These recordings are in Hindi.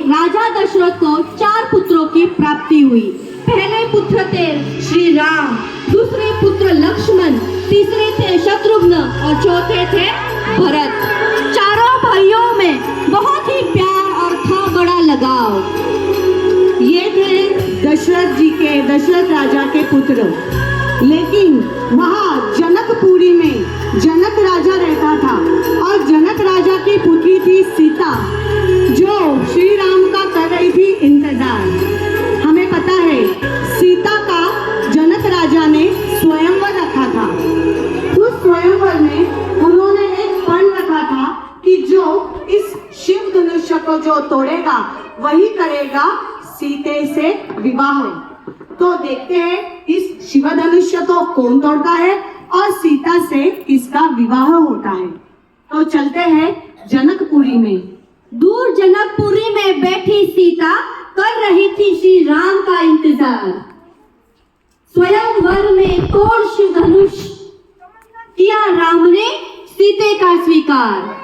राजा दशरथ को 4 पुत्रों की प्राप्ति हुई। पहले पुत्र थे श्री राम, दूसरे पुत्र लक्ष्मण, तीसरे थे शत्रुघ्न और चौथे थे भरत। चारों भाइयों में बहुत ही प्यार और था बड़ा लगाव। ये थे दशरथ राजा के पुत्र। लेकिन वहाँ जनकपुरी में जनक राजा रहता था और जनक राजा की पुत्री थी सीता, जो श्री राम का कर रही थी इंतजार। हमें पता है सीता का जनक राजा ने स्वयंवर रखा था। उस स्वयंवर में उन्होंने एक पण रखा था कि जो इस शिव धनुष्य को जो तोड़ेगा वही करेगा सीते से विवाह। तो देखते हैं इस शिव धनुष्य को कौन तोड़ता है और सीता से किसका विवाह होता है। तो चलते हैं जनकपुरी में। दूर जनकपुरी में बैठी सीता कर रही थी श्री राम का इंतजार। स्वयंवर में तोड़ शिव धनुष किया राम ने सीते का स्वीकार।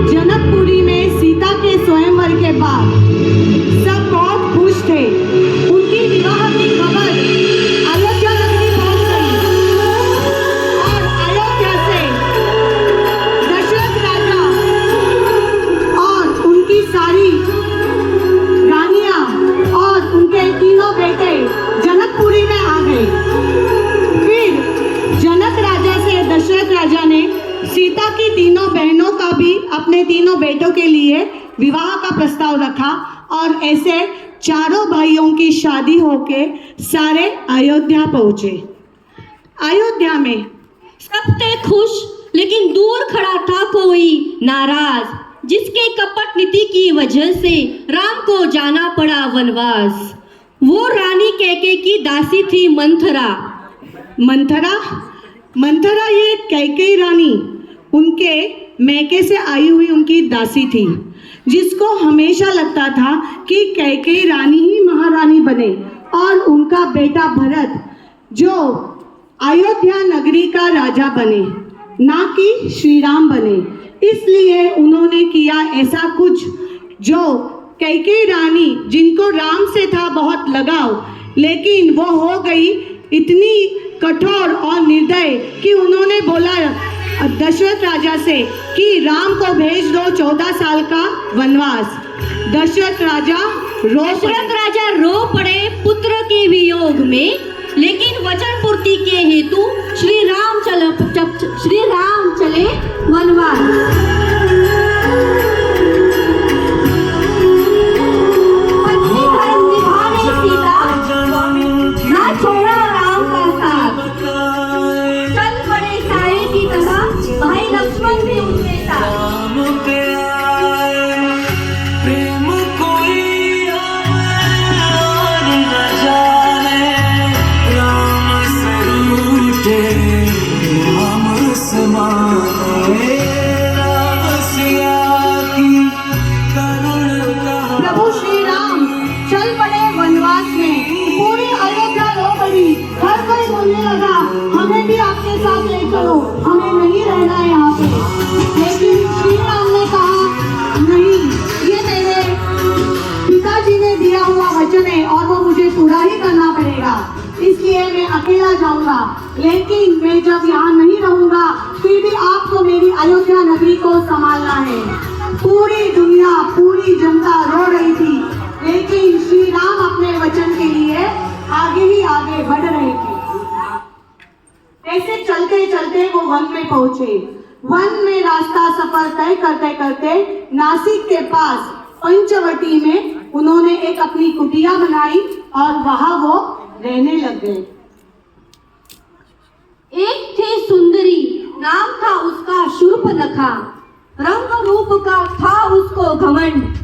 जनकपुरी में सीता के स्वयंवर के बाद सब बहुत खुश थे। उनकी विवाह की खबर अयोध्या नगरी पहुंच गई और अयोध्या से दशरथ राजा और उनकी सारी रानियां और उनके तीनों बेटे जनकपुरी में आ गए। फिर जनक राजा से दशरथ राजा ने सीता की तीनों बहनों का भी अपने तीनों बेटों के लिए विवाह का प्रस्ताव रखा और ऐसे चारों भाइयों की शादी होके सारे अयोध्या पहुंचे। अयोध्या में सब थे खुश, लेकिन दूर खड़ा था कोई नाराज, जिसके कपट नीति की वजह से राम को जाना पड़ा वनवास। वो रानी कैकेयी की दासी थी मंथरा। मंथरा ये कैकेयी रानी उनके मैके से आई हुई उनकी दासी थी, जिसको हमेशा लगता था कि कैकेयी रानी ही महारानी बने और उनका बेटा भरत जो अयोध्या नगरी का राजा बने, ना कि श्री राम बने। इसलिए उन्होंने किया ऐसा कुछ जो कैकेयी रानी, जिनको राम से था बहुत लगाव, लेकिन वो हो गई इतनी कठोर और निर्दय कि उन्होंने बोला दशरथ राजा से कि राम को भेज दो 14 साल का वनवास। दशरथ राजा रो पड़े पुत्र के वियोग में, लेकिन वचन पूर्ति के हेतु श्री राम चले वनवास। हमें नहीं रहना है यहाँ पे, लेकिन श्री राम ने कहा नहीं, ये मेरे पिताजी ने दिया हुआ वचन है और वो मुझे पूरा ही करना पड़ेगा, इसलिए मैं अकेला जाऊंगा। लेकिन मैं जब यहाँ नहीं रहूंगा फिर भी आपको मेरी अयोध्या नगरी को संभालना है। पूरी दुनिया, पूरी जनता रो रही थी, लेकिन श्री राम अपने वचन के लिए आगे ही आगे बढ़ रहे थे। ऐसे चलते चलते वो वन में पहुंचे। वन में रास्ता सफर तय करते करते नासिक के पास पंचवटी में उन्होंने एक अपनी कुटिया बनाई और वहां वो रहने लग गए। एक थी सुंदरी, नाम था उसका शूर्पनखा, रंग रूप का था उसको घमंड।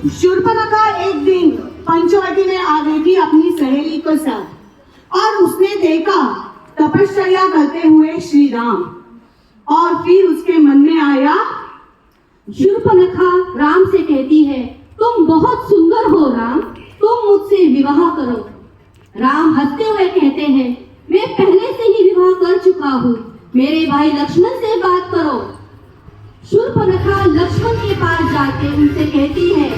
शूर्पणखा एक दिन पंचवटी में आ गई थी अपनी सहेली के साथ और उसने देखा तपश्चर्या करते हुए श्री राम और फिर उसके मन में आया। शूर्पणखा राम से कहती है, तुम बहुत सुंदर हो राम, तुम मुझसे विवाह करो। राम हंसते हुए कहते हैं, मैं पहले से ही विवाह कर चुका हूँ, मेरे भाई लक्ष्मण से बात करो। शूर्पणखा लक्ष्मण के पास जाके उनसे कहती है,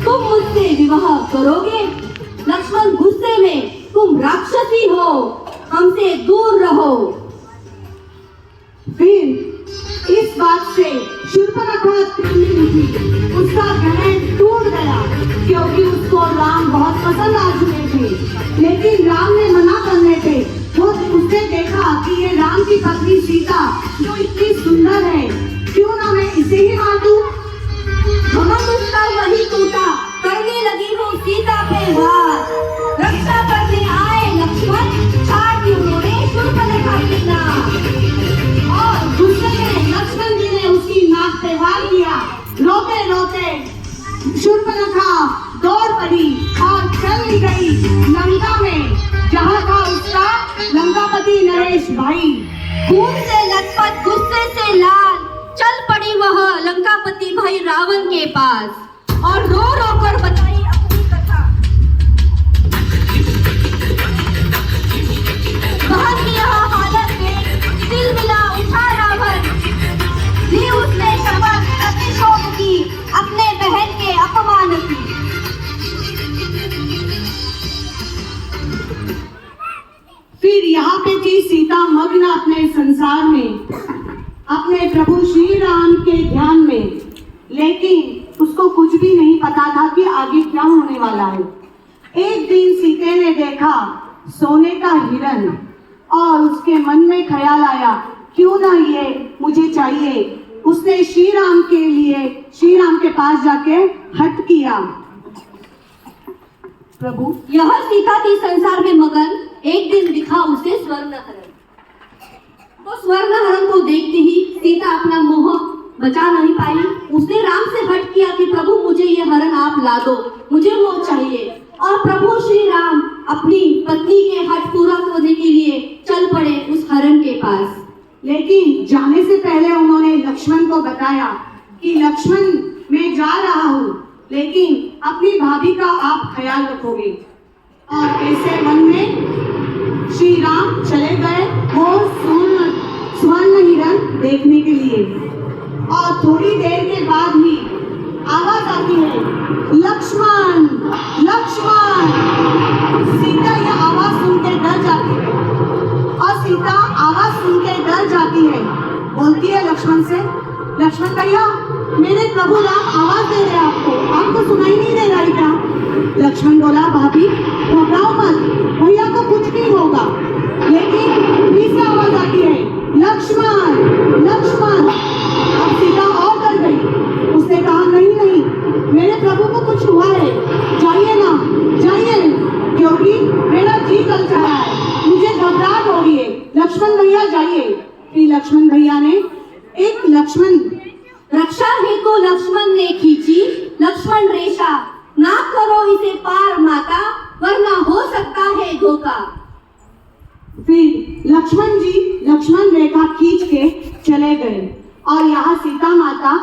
तुम मुझसे विवाह करोगे? लक्ष्मण गुस्से में, तुम राक्षसी हो, हमसे दूर रहो। फिर इस बात से शूर्पणखा तिलमिल उठी, उसका ग्रहण टूट गया क्योंकि उसको राम बहुत पसंद आ चुके थे। लेकिन राम ने मना करने पे वो उसने देखा कि ये राम की पत्नी सीता जो इतनी सुंदर है, क्यों ना मैं इसे ही मार दूं। घमंड उसका वही टूटा, करने लगी वो सीता पे वार। रक्षा करने आए लक्ष्मण, छाड़ दी उन्होंने शूर्पणखा की नाक। और गुस्से में लक्ष्मण जी ने उसकी नाक पे वार किया। रोते रोते शूर्पणखा दौड़ पड़ी और चल गई लंका में, जहाँ था उसका लंकापति नरेश भाई। खून से लथपथ, गुस्से से लाल, चल पड़ी वह लंकापति भाई रावण के पास और रो रो कर बताई अपनी कथा। बहन की यह हालत में दिल मिला उठा रावण, ली उसने शपथ प्रतिशोध की अपने बहन के अपमान की। फिर यहाँ पे थी सीता मग्न अपने संसार में, अपने प्रभु श्री राम के ध्यान में, लेकिन उसको कुछ भी नहीं पता था कि आगे क्या होने वाला है। एक दिन सीते ने देखा सोने का हिरन और उसके मन में ख्याल आया, क्यों ना ये मुझे चाहिए। उसने श्री राम के लिए श्री राम के पास जाके हट किया। प्रभु, यह सीता थी संसार में मगन, एक दिन दिखा उसे स्वर्ण हरण। तो स्वर्ण हरण को देखते ही सीता अपना मोह बचा नहीं पाई। उसने राम से हट किया कि प्रभु मुझे ये हरण आप ला दो, मुझे वो चाहिए। और प्रभु श्री राम अपनी पत्नी के हट पूरा करने के लिए चल पड़े उस हरण के पास। लेकिन जाने से पहले उन्होंने लक्ष्मण को बताया कि लक्ष्मण मैं जा रहा हूँ, लेकिन अपनी भाभी का आप ख्याल रखोगे। और ऐसे मन में श्री राम चले गए वो स्वर्ण हिरन देखने के लिए। और थोड़ी देर के बाद ही आवाज आती है, लक्ष्मण लक्ष्मण। सीता यह आवाज सुन के डर जाती है और सीता आवाज सुन के डर जाती है, बोलती है लक्ष्मण से, लक्ष्मण भैया मेरे प्रभु राम आवाज दे रहे हैं आपको सुनाई नहीं दे रहा है क्या? लक्ष्मण बोला, भाभी घबराओ मत, भैया को कुछ नहीं होगा। लेकिन फिर से आवाज आती है, लक्ष्मण लक्ष्मण। अब सीता और डर गई। उसने कहा, नहीं नहीं मेरे प्रभु को कुछ हुआ है, जाइए ना जाइए, क्योंकि मेरा जी चल रहा है, मुझे घबराहट हो रही है। लक्ष्मण भैया जाइए। फिर लक्ष्मण भैया ने एक लक्ष्मण रक्षा हेतु लक्ष्मण ने खींची लक्ष्मण रेखा, ना करो इसे पार माता, वरना हो सकता है धोखा। फिर लक्ष्मण जी लक्ष्मण रेखा खींच के चले गए और यहाँ सीता माता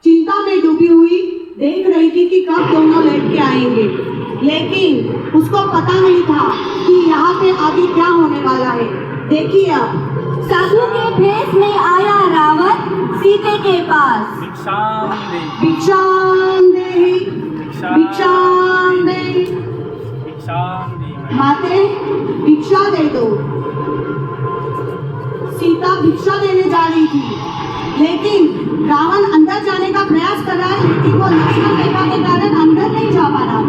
चिंता में डूबी हुई देख रही थी कि कब दोनों लौट के आएंगे। लेकिन उसको पता नहीं था कि यहाँ पे आगे क्या होने वाला है। देखिए अब साधु के भेष में आया रावण सीते के पास। भिक्षाम दे भिक्षाम दे माते भिक्षा दे दो। सीता भिक्षा देने जा रही थी, लेकिन रावण अंदर जाने का प्रयास कर रहा है, लेकिन वो लक्ष्मण रेखा के कारण अंदर नहीं जा पा रहा।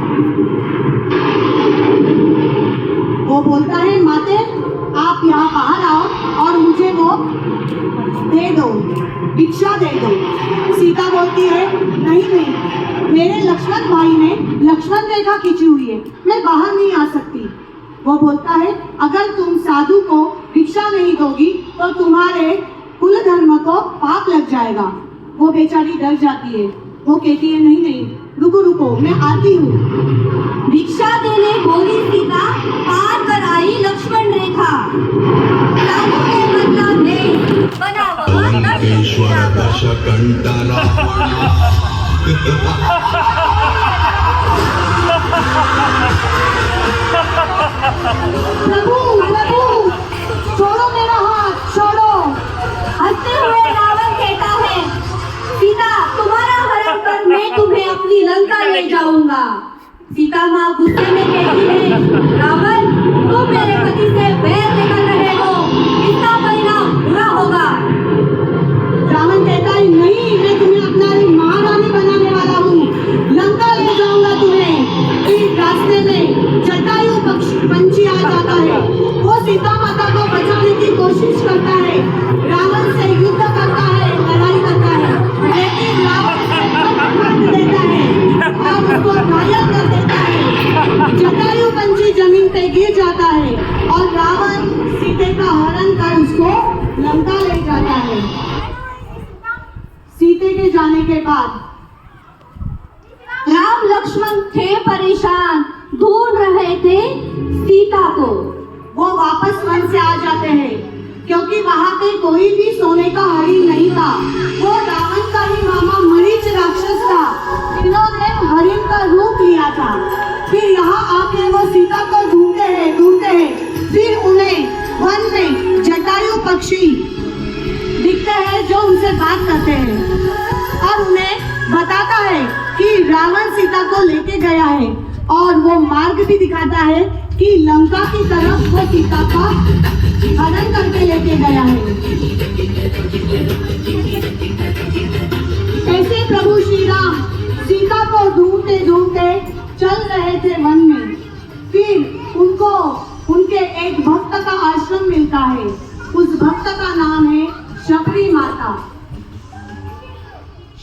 वो बोलता है, माते आप यहाँ बाहर आओ और मुझे वो दे दो, भिक्षा दे दो। सीता बोलती है, नहीं नहीं मेरे लक्ष्मण भाई ने लक्ष्मण रेखा खींची हुई है, मैं बाहर नहीं आ सकती। वो बोलता है, अगर तुम साधु को भिक्षा नहीं दोगी तो तुम्हारे कुल धर्म को पाप लग जाएगा। वो बेचारी डर जाती है। वो कहती है नहीं नहीं रुको रुको मैं आती हूँ। भिक्षा देने बोली सीता, पार कर आई लक्ष्मण रेखा। रामों ने बदला भेष, बना वह अवंतेश्वर दशकंठ प्रभु प्रभु छोड़ो मेरा हाथ छोड़ो। हंसते हुए रावण कहता है, सीता तुम्हारा हरण कर मैं तुम्हें अपनी लंका ले जाऊंगा। सीता माँ गुस्से में कहती है, रावण तुम मेरे पति से बैर निकल रहे हो, इसका परिणाम बुरा होगा। रावण कहता है नहीं मैं तुम्हें अपना महारानी बनाने वाला हूँ, लंका ले जाऊंगा तुम्हें। फिर रास्ते में जटायु पंछी आ जाता है, वो सीता माता को बचाने की कोशिश करता है, रावण से युद्ध करता है, लड़ाई करता है, लेकिन रावण काट देता है और उसको घायल कर देता है। जटायु पंछी जमीन पे गिर जाता है और रावण सीते का हरण कर उसको लंका ले जाता है। सीते के जाने के बाद राम लक्ष्मण थे परेशान, ढूंढ रहे थे सीता को। वो वापस वन से आ जाते हैं क्योंकि वहां पे कोई भी सोने का हरिण नहीं था। वो रावण का ही मामा मरीच राक्षस था, इन्होंने हरिण का रूप लिया था। फिर यहाँ आके वो सीता को ढूंढते हैं। फिर उन्हें वन में जटायु पक्षी दिखते हैं जो उनसे बात करते हैं और उन्हें बताता है कि रावण सीता को लेके गया है और वो मार्ग भी दिखाता है कि लंका की तरफ वो सीता का हरण करके लेके गया है। ऐसे प्रभु श्री राम सीता को ढूंढते ढूंढते चल रहे थे वन में। फिर उनको उनके एक भक्त का आश्रम मिलता है। उस भक्त का नाम है शबरी माता।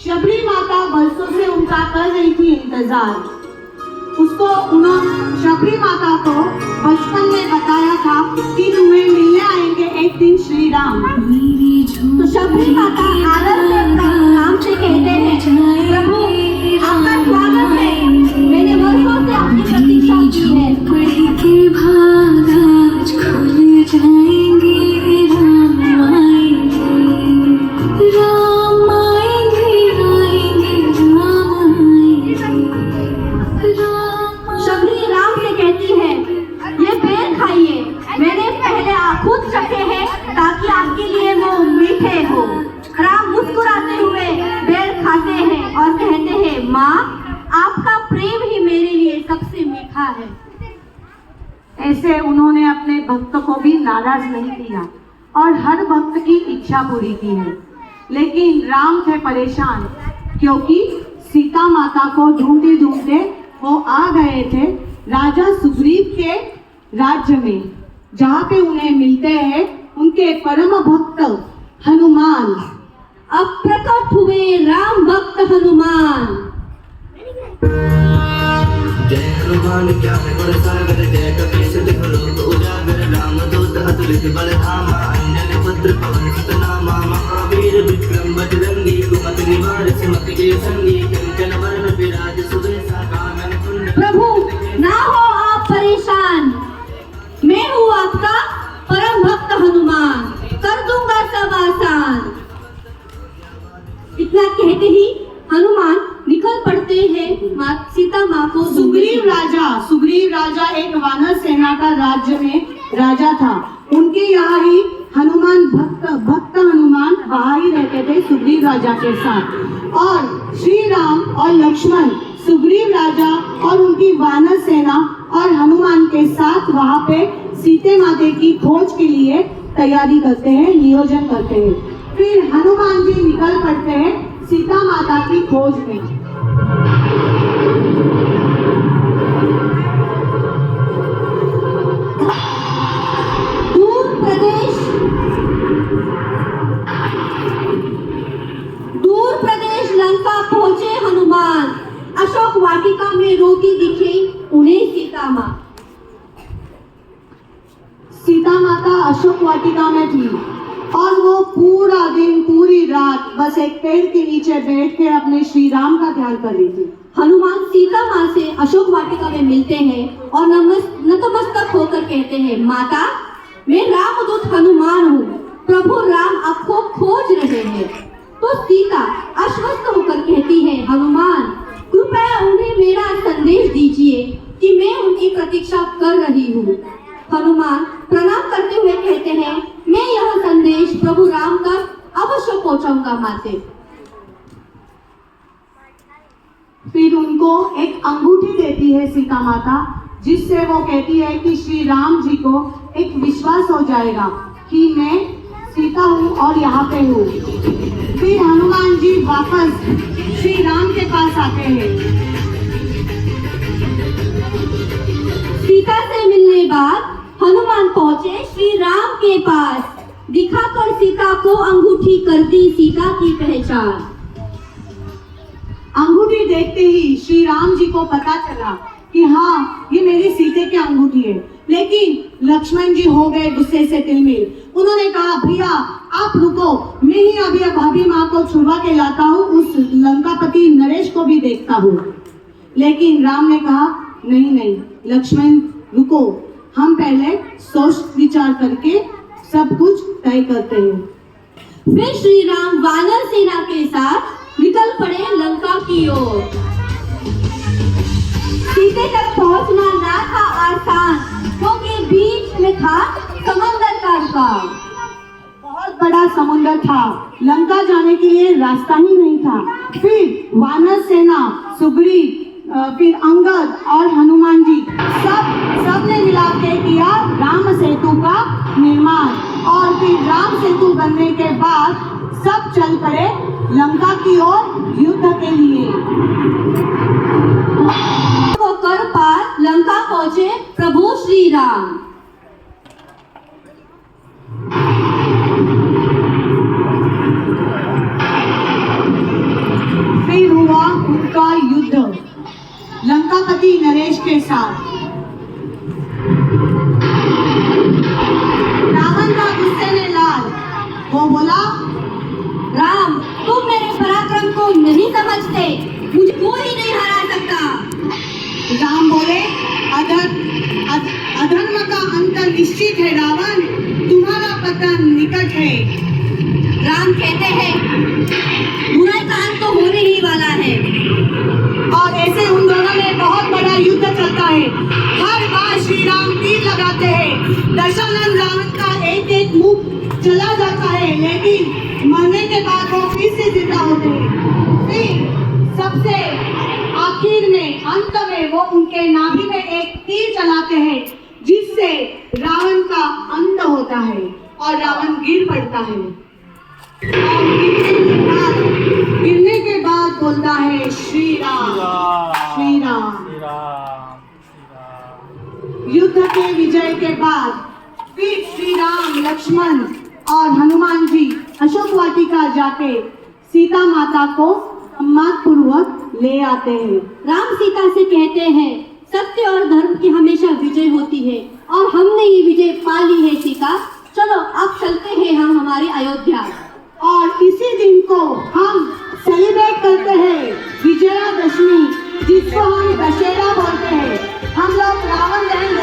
शबरी माता बरसों से उनका कर रही थी इंतजार। उसको उन्होंने शबरी माता को बचपन में बताया था कि तुम्हें मिलने आएंगे एक दिन श्री राम। तो शबरी माता आदर से राम से कहते हैं, प्रभु आपका स्वागत है, मैंने वर्षों से आपकी प्रतीक्षा की है। शबरी राम से कहती है, ये बेर खाइए, मैंने पहले खुद चखे हैं ताकि आपके लिए वो मीठे हो। राम मुस्कुराते हुए बेर खाते हैं और कहते हैं, माँ आपका प्रेम ही मेरे लिए सबसे मीठा है। ऐसे उन्होंने अपने भक्त को भी नाराज नहीं किया और हर भक्त की इच्छा पूरी की है। लेकिन राम थे परेशान क्योंकि सीता माता को ढूंढते ढूंढते वो आ गए थे राजा सुग्रीव के राज्य में, जहाँ पे उन्हें मिलते हैं उनके परम भक्त हनुमान। अब प्रकट हुए राम भक्त हनुमान। जय हनुमान क्या है बड़ सागर जय कपीश तिह लोक उजागर रामदूत अतुलित बल धामा अंजनी पुत्र पवन सुत नामा महावीर विक्रम बजरंगी कुमति निवार सिमति के संगी कंचन वरण विराज सुबेसा कानन कुंड। प्रभु ना हो आप परेशान, मैं हूँ आपका परम भक्त हनुमान, कर दूंगा सब आसान। इतना कहते ही हनुमान निकल पड़ते हैं सीता माँ को। सुग्रीव राजा एक वानर सेना का राज्य में राजा था। उनके यहाँ ही हनुमान भक्त हनुमान वहाँ ही रहते थे सुग्रीव राजा के साथ। और श्री राम और लक्ष्मण सुग्रीव राजा और उनकी वानर सेना और हनुमान के साथ वहाँ पे सीते माता की खोज के लिए तैयारी करते हैं, नियोजन करते हैं। फिर हनुमान जी निकल पड़ते हैं सीता माता की खोज में। दूर प्रदेश लंका पहुंचे हनुमान। अशोक वाटिका में रोती दिखे उन्हें सीता माँ। सीता माता अशोक वाटिका में थी और वो पूरा दिन पूरी रात बस एक पेड़ के नीचे बैठ के अपने श्री राम का ध्यान कर रही थी। हनुमान सीता माँ से अशोक वाटिका में मिलते हैं और नतमस्तक होकर कहते हैं, माता मैं रामदूत हनुमान हूँ, प्रभु राम आपको खोज रहे हैं। तो सीता आश्वस्त होकर कहती है, हनुमान कृपया उन्हें मेरा संदेश दीजिए कि मैं उनकी प्रतीक्षा कर रही हूँ। हनुमान प्रणाम करते हुए कहते हैं, मैं यह संदेश प्रभु राम तक अवश्य पहुँचाऊंगा माते। फिर उनको एक अंगूठी देती है सीता माता, जिससे वो कहती है कि श्री राम जी को एक विश्वास हो जाएगा कि मैं सीता हूँ और यहाँ पे हूँ। फिर हनुमान जी वापस श्री राम के पास आते हैं। सीता से मिलने बाद हनुमान पहुँचे श्री राम के पास, दिखाकर सीता को अंगूठी कर दी सीता की पहचान। अंगूठी देखते ही श्री राम जी को पता चला कि हाँ ये मेरी सीते की अंगूठी है। लेकिन लक्ष्मण जी हो गए गुस्से से तिलमिल। उन्होंने कहा, भैया आप रुको, मैं ही अभी भाभी माँ को छुड़वा के लाता हूँ, उस लंकापति नरेश को भी देखता हूँ। लेकिन राम ने कहा, नहीं नहीं लक्ष्मण रुको, हम पहले सोच विचार करके सब कुछ तय करते हैं। फिर श्री राम वानर सेना के साथ निकल पड़े लंका की ओर। सीते तक पहुंचना ना था आसान, क्योंकि बीच में था समंदर का रुकाव। बहुत बड़ा समुद्र था, लंका जाने के लिए रास्ता ही नहीं था। फिर वानर सेना, सुग्रीव, फिर अंगद और हनुमान जी सबने मिला के किया राम सेतु का निर्माण। और फिर राम सेतु बनने के बाद सब चल पड़े लंका की ओर युद्ध के लिए। को कर पार लंका पहुंचे प्रभु श्री राम। फिर हुआ उनका युद्ध लंकापति नरेश के साथ। रावण का गुस्से में लाल, वो बोला, राम तुम मेरे पराक्रम को नहीं समझते, मुझे कोई नहीं हरा सकता। राम बोले, अधर्म का अंत निश्चित है रावण, तुम्हारा पतन निकट है। राम कहते हैं, बुराई का अंत तो होने ही वाला है। और ऐसे उन दोनों में बहुत बड़ा युद्ध चलता है। हर बार श्री राम तीर लगाते हैं। दशानन रावण का एक एक मुख चला जाता है, लेकिन मरने के बाद वो फिर से जिंदा होते हैं। फिर सबसे आखिर में अंत में वो उनके नाभि में एक तीर चलाते हैं, जिससे रावण का अंत होता है और रावण गिर पड़ता है। और गिरने के बाद बोलता है, श्री राम श्री राम। युद्ध के विजय के बाद फिर श्री राम, लक्ष्मण और हनुमान जी अशोक वाटिका जाके सीता माता को सम्मान पूर्वक ले आते हैं। राम सीता से कहते हैं, सत्य और धर्म की हमेशा विजय होती है और हमने ये विजय पा ली है सीता, चलो अब चलते हैं हम हमारी अयोध्या। और इसी दिन को हम सेलिब्रेट करते हैं विजयादशमी, जिसको हम दशहरा बोलते हैं। हम लोग रावण दहन